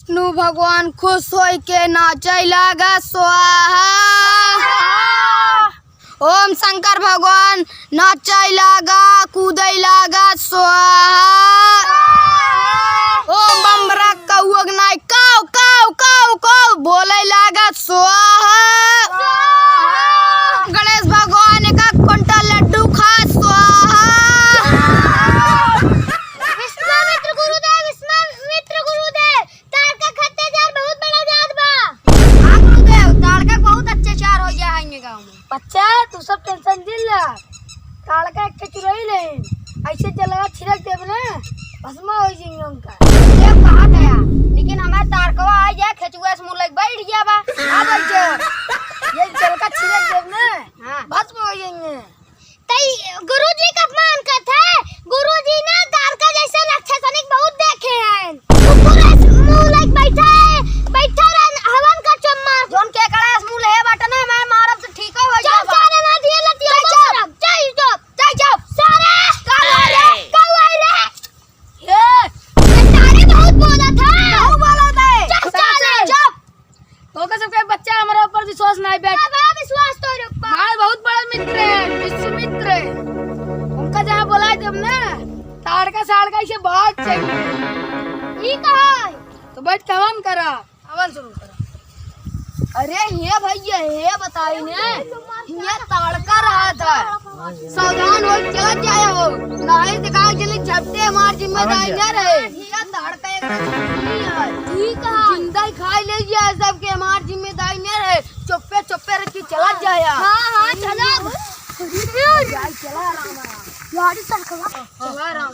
विष्णु भगवान खुश होई के नाचे लागा स्वाहा। ओम शंकर भगवान नाचे लागा कूदे लागा स्वाहा। ओम बमरा कौअग नाय काव काव काव काव बोले लागा स्वाहा। गणेश भगवान का कुंटा लड्डू खा स्वाहा। बच्चा तू सब टेंशन दिल ताड़का एक चुराई ले ऐसे चलेगा छिड़क देब ना भस्मा हो जाएंगे उनका। ये कहा गया लेकिन हमारे ताड़कवा आ जाए खेचुआ से मुंह लग बैठ गया बा। आ बच्चे ये चलका छिड़क देब ना भस्म हो जाएंगे। तई गुरुजी का अपमान करता है। गुरुजी ने ताड़का जैसे राक्षस बहुत देखे हैं। वो पूरा मुंह लग बैठा है बैठा हवन का चम्मा जोन के कड़ा मुंह ले बटन है मैं मारब तो ठीक हो जाए। सारे ना दिए लतिया मारब चल सारे कौ आ रे ये सारे बहुत बोला था चुप तो का सबके बच्चा हमारे ऊपर विश्वास नहीं बैठ विश्वास तो ऊपर हमारे बहुत बड़ा मित्र है विश्वमित्र है। उनका जहाँ बुलाए जब ना ताड़का साड़का इसे भाग चाहिए ये कहा तो बैठ के हवन करा हवन शुरू करा। अरे ये भैया ये बताई ने ये ताड़का रहा था सावधान हो चला जाए हो नहीं दिखा जल्दी झपटे मार जिम्मेदारी न रहे। ये ताड़का एक है ठीक है जिंदा खा ले जाए सबके मार जिम्मेदारी न रहे। चुप्पे चुप्पे रख के चला जाए। हां चला चला राम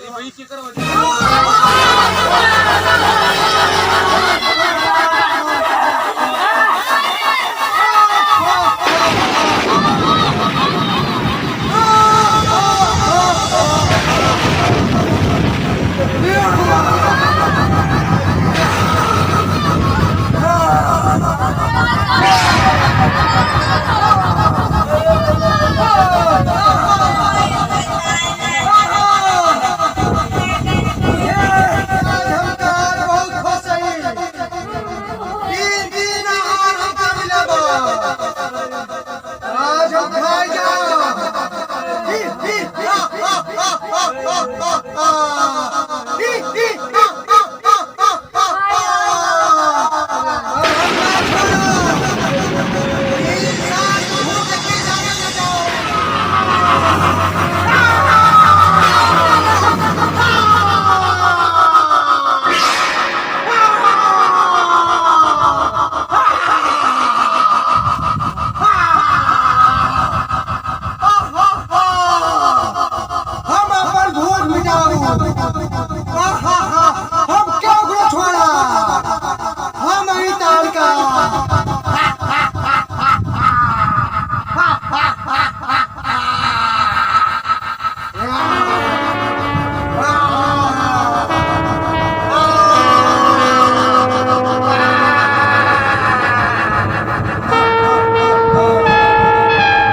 यार ताड़का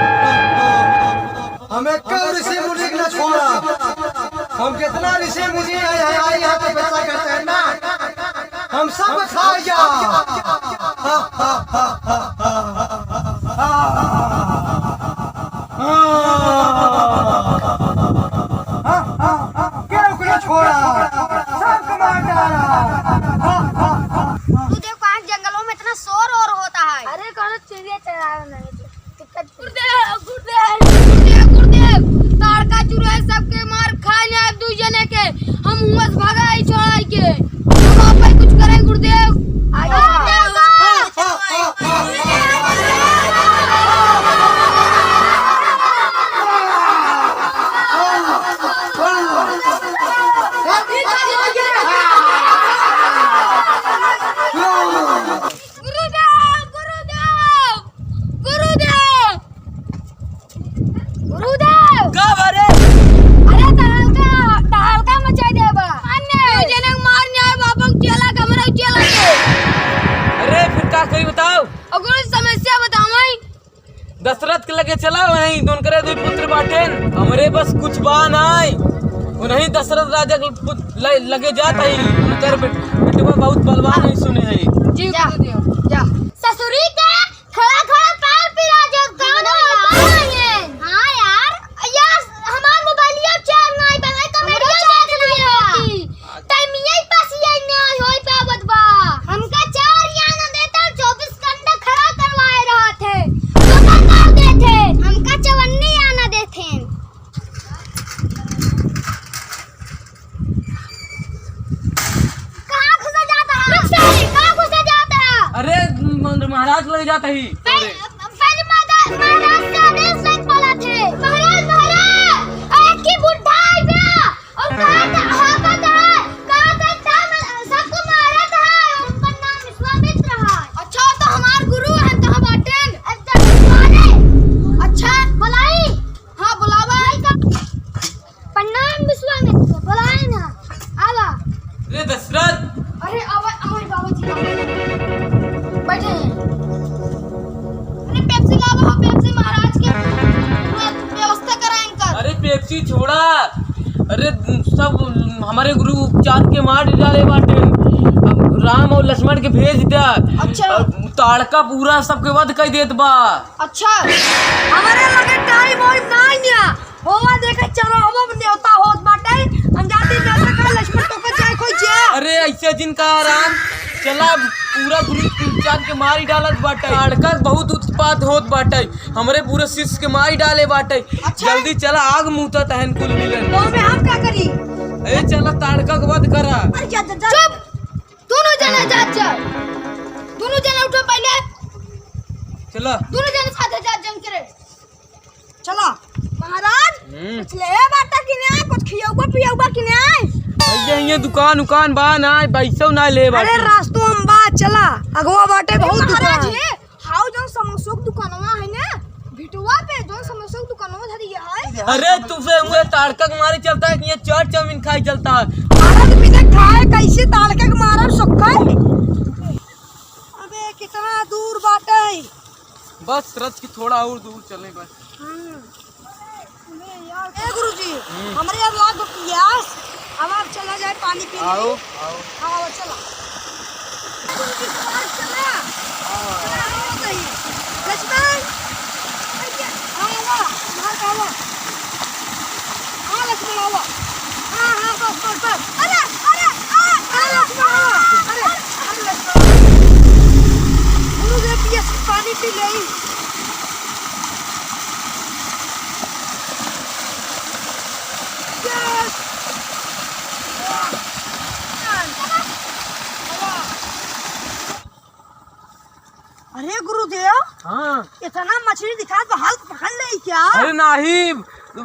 चला राम हम कितना ऋषि मुझे यहाँ पे पैसा करते हैं ना हम सब खा जा। क्यों छोड़ा सब मार डाला। तू देखो कहाँ जंगलों में इतना शोर और होता है। अरे कौन चिड़िया चढ़ा नहीं ताड़का चुराए सबके मार खा लिया दू जने के हम उमस भगाई छोड़ाई के हम आप पे कुछ करें गुरुदेव। दशरथ के लगे चला वहीं दोन करे दो पुत्र बाटेन हमरे बस कुछ बान आए उन्हीं दशरथ राजा के लगे जाता ही बेटे बहुत बलवान नहीं सुने हैं। जी गुरुदेव जा। ससुरी के खड़ा खड़ा पैर पिरा जो कौन है? हां यार यार हमार मोबाइलिया चार्ज नहीं बना कमेडिया देख रही होती टाइम यही पास यही नहीं होई पावत बा हमका चार या न देता 24 घंटा खड़ा करवाए रहा थे तो का कर देते हमका 54 या न देते। कहां घुस जाता है कहां घुस जाता है? अरे महाराज लग जाता ही। पहले महाराज से आदेश नहीं पड़ा थे महाराज एक की बुढ़ा है बे और कहा था सबको मारा था उनका नाम विश्वामित्र है। अच्छा तो हमार गुरु है कहाँ बाटेन? अच्छा बुलाई हाँ बुलावा प्रणाम विश्वामित्र बुलाई ना आवा। अरे दशरथ अरे हमारे बाबा जी बैठे हैं। अरे पेप्सी लावा हो पेप्सी महाराज के व्यवस्था कराएं कर। अरे पेप्सी छोड़ा। अरे सब हमारे गुरु उपचार के मार डाले बाटे। अब राम और लक्ष्मण के भेज दिया। अच्छा। अब ताड़का पूरा सबके वध कर देत बा। अच्छा हमारे लगे टाइम और नहीं है होवा देखे चलो अब देवता होत बाटे हम जाती देवता का लक्ष्मण तो के जाए कोई जे। अरे ऐसे जिनका आराम चला पूरा गुरु उपचार के मार ही डालत बाटे। ताड़का बहुत उत्पात होत बाटे हमरे पूरे शिष्य के मार ही डाले बाटे। जल्दी चला आग मुँहता तहन कुल मिलन। तो में हम क्या करी? अरे चला ताड़का के वध करा। अरे जा जा चुप दोनों जने जा दोनों जने उठो पहले चला दोनों जने साथे जा जम करे। चलो महाराज कुछ ले बाटा कि नहीं कुछ खियाऊगा पियाऊगा कि नहीं? भैया ये दुकान उकान बा ना पैसा ना ले बाटे। अरे रास्तों हम बात चला अगवा बाटे बहुत महाराज दुकान। जी हाउ जन समोसोक दुकानवा है ना भिटुआ पे जन समोसोक दुकानवा धरी है। अरे तुझे मुझे ताड़का के मारे चलता है कि ये चाट चाउमीन खाई चलता है। महाराज बिना खाए कैसे ताड़के के मारा सुक्का? अबे कितना दूर बाटे? बस रथ की थोड़ा और दूर चले बस। ए गुरुजी हमारे यहाँ लाख प्यास अब आप चला जाए पानी पीने। आओ आओ चला गुरुजी सवार चला आओ नहीं लक्ष्मण आओ बाहर आओ हाँ लक्ष्मण आओ हाँ हाँ बस अरे अरे लक्ष्मण आओ अरे लक्ष्मण गुरुजी पियास पानी पी ले। अरे गुरुदेव हाँ। इतना मछली दिखा तो हाल पकड़ ले क्या? अरे नहीं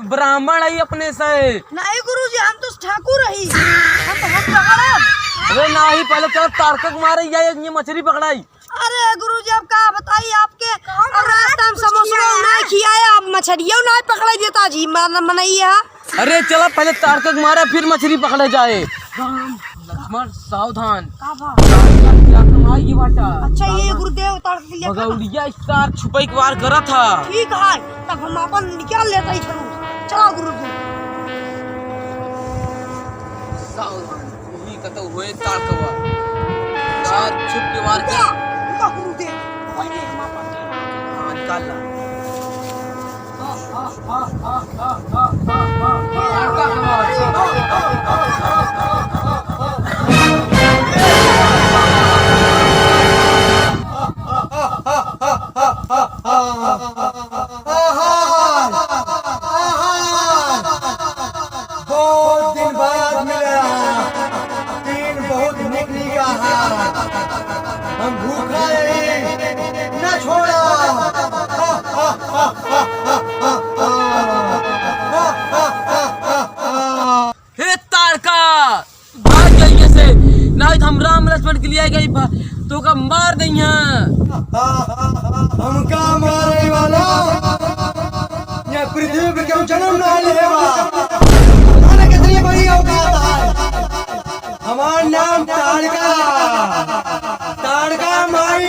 ब्राह्मण आई अपने से। नहीं गुरुजी हम तो ठाकुर रही हम तो हाथ पकड़ा। अरे नहीं पहले चलो ताड़का के मारे ये मछली पकड़ाई। अरे गुरुजी अब क्या बताइए आपके रास्ता में समोसा नहीं खियाया आप मछलियों नहीं पकड़ा देता जी मनैया। अरे चलो पहले ताड़का के मारे फिर मछली पकड़े जाए। लक्ष्मण सावधान ये बाटा। अच्छा ये गुरुदेव तड़क के लिए भगौड़िया स्टार छुपई के वार करा था। ठीक है तब हम अपन निकाल लेते ही चलो गुरुजी। सावधान यही कतो हुए ताड़कवा यार छुप के वार कर गुरुदेव पहले हम अपन हाँ निकाल ला। बहुत दिन बाद मिला तीन बहुत निकली आहार हम भूखा न छोड़ा। हे ताड़का भाग जाइए से नहीं तो हम राम लक्ष्मण के लिए गई तो का मार दई हमका मारे वाला ये पृथ्वी पे क्यों जन्म ना लेगा? अरे कितनी बड़ी औकात है। हमारा नाम ताड़का ताड़का माई।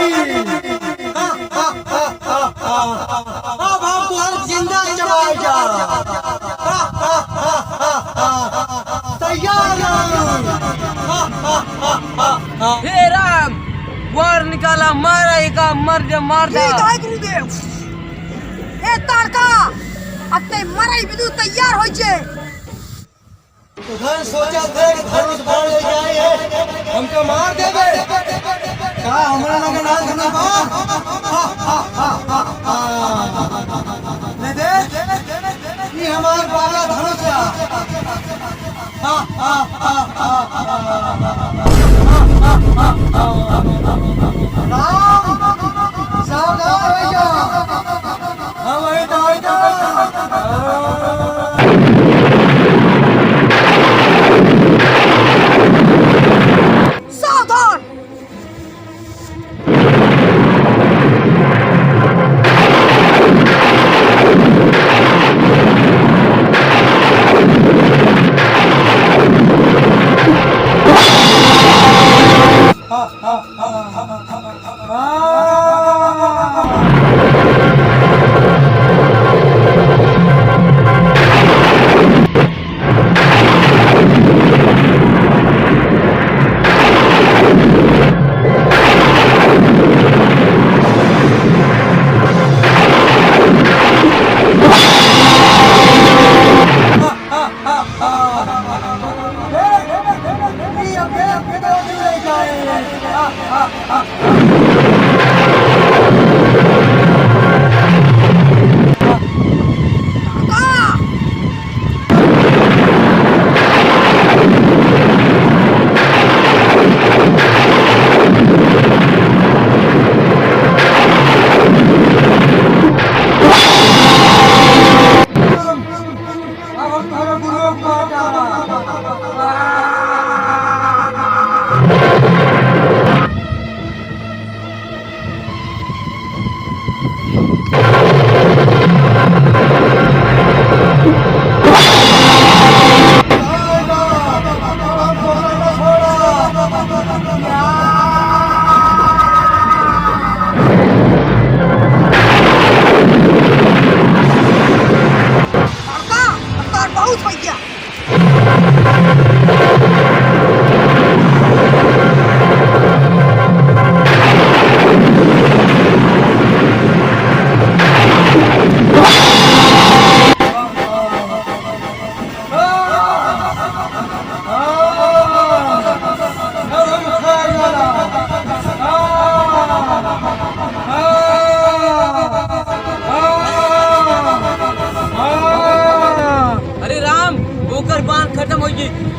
अब हम तुहर जिंदा चबाए जा तैयार। साला मरेगा, मर जा, मार की जा। काय गुरुदेव हे ताड़का अत्ते मरई बिदु तैयार होई छे। तो धन सोचा थे कि धनुष बाण लेके आए हैं, हमको मार देबे। का हमरा लगे नाच करना बा? ले दे, ये हमार बाला धनुष है। राम, सावधान हो जा। हाँ वही तो, वही तो। सावधान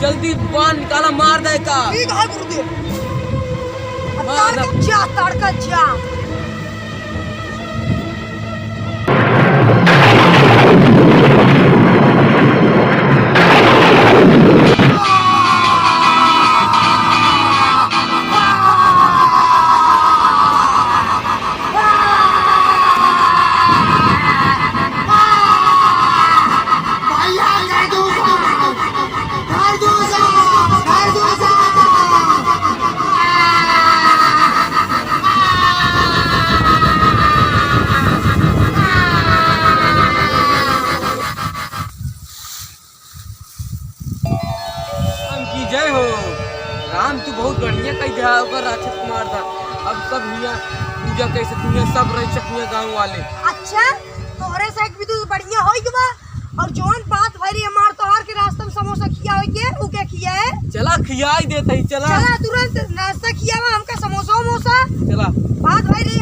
जल्दी बाण निकाला, मार दे का। ठीक है गुरुदेव। मार दे। ताड़का जा जय हो राम, तू बहुत बढ़िया कही दिया ओकर राक्षस मार था। अब सब हियां पूजा कैसे दुनिया सब रह सकिए गांव वाले। अच्छा तोहरे से एक बिदु बढ़िया होई गवा और जोन बात भरी हमार तोहर के रास्ते में समोसा खिया होई के उ के खिया है। चला खियाई देते ही, चला चला तुरंत नाश्ता खियावा हमका समोसा वमोसा। चला बात भरी